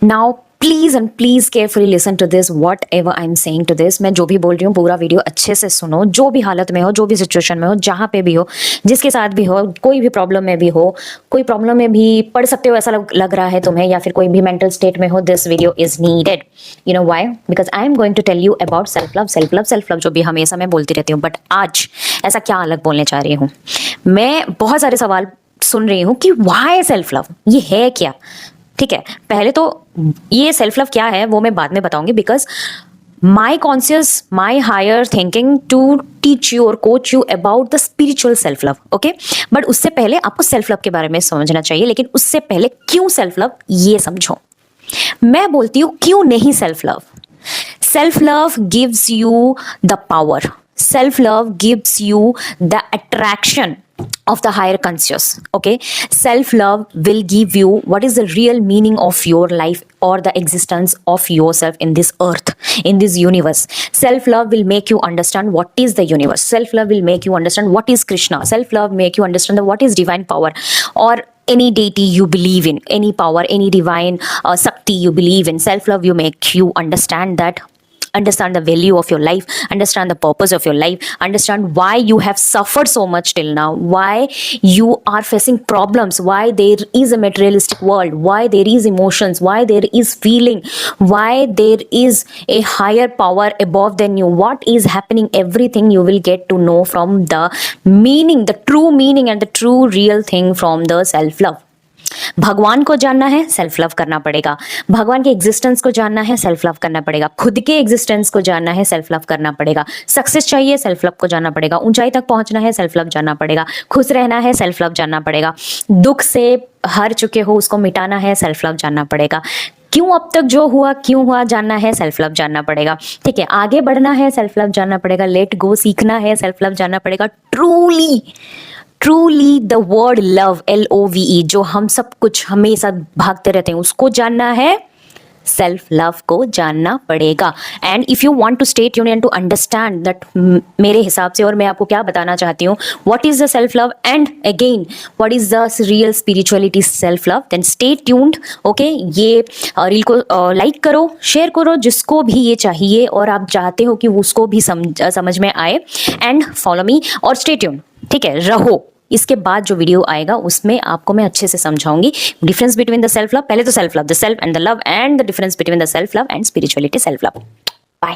Now please and please carefully listen to this whatever I am saying to this. मैं जो भी बोल रही हूँ पूरा वीडियो अच्छे से सुनो, जो भी हालत में हो, जो भी सिचुएशन में हो, जहाँ पे भी हो, जिसके साथ भी हो, कोई भी प्रॉब्लम में भी हो, कोई प्रॉब्लम में भी पढ़ सकते हो ऐसा लग रहा है तुम्हें, या फिर कोई भी मेंटल स्टेट में हो, this video is needed. You know why? Because I am going to tell you about self love, self love, self love, जो भी हमेशा मैं बोलती रहती हूँ, बट आज ऐसा क्या अलग बोलने चाह रही हूँ। मैं बहुत सारे सवाल सुन रही हूँ कि व्हाई सेल्फ लव, ये है क्या? ठीक है, पहले तो ये सेल्फ लव क्या है वो मैं बाद में बताऊंगी, because my conscious, my higher thinking to teach you और coach you about the spiritual self love. Okay, but उससे पहले आपको सेल्फ लव के बारे में समझना चाहिए, लेकिन उससे पहले क्यों सेल्फ लव ये समझो। मैं बोलती हूँ क्यों नहीं self love. Self love gives you the power, self love gives you the attraction of the higher conscious. Okay, self love will give you what is the real meaning of your life or the existence of yourself in this earth, in this universe. Self love will make you understand what is the universe. Self love will make you understand what is Krishna. Self love make you understand what is divine power, or any deity you believe in, any power, any divine Shakti you believe in. Self love you make you understand that, understand the value of your life, understand the purpose of your life, understand why you have suffered so much till now, why you are facing problems, why there is a materialistic world, why there is emotions, why there is feeling, why there is a higher power above than you, what is happening, everything you will get to know from the meaning, the true meaning and the true real thing from the self love. भगवान को जानना है, self love करना पड़ेगा। भगवान के existence को जानना है, सेल्फ लव करना पड़ेगा। खुद के एग्जिस्टेंस को जानना है, सेल्फ लव करना पड़ेगा। सक्सेस चाहिए, सेल्फ लव को जानना पड़ेगा। ऊंचाई तक पहुंचना है, सेल्फ लव जानना पड़ेगा। खुश रहना है, सेल्फ लव जानना पड़ेगा। दुख से हार चुके हो, उसको मिटाना है, सेल्फ लव जानना पड़ेगा। क्यों अब तक जो हुआ क्यों हुआ जानना है, सेल्फ लव जानना पड़ेगा। ठीक है, आगे बढ़ना है, सेल्फ लव जानना पड़ेगा। लेट गो सीखना है, सेल्फ लव जानना पड़ेगा। Truly the word love, LOVE, जो हम सब कुछ हमेशा भागते रहते हैं, उसको जानना है, सेल्फ लव को जानना पड़ेगा। And if you want to stay tuned and to understand that, मेरे हिसाब से, और मैं आपको क्या बताना चाहती हूँ, what is the self love and again what is the real spirituality self love, then stay tuned. Okay, ये रील को लाइक करो, शेयर करो, जिसको भी ये चाहिए और आप चाहते हो कि उसको भी समझ में आए, एंड फॉलो मी और स्टे ट्यून्ड। ठीक है, रहो। इसके बाद जो वीडियो आएगा उसमें आपको मैं अच्छे से समझाऊंगी difference between the self love, पहले तो self love, the self and the love, and the difference between the self love and spirituality self love. Bye.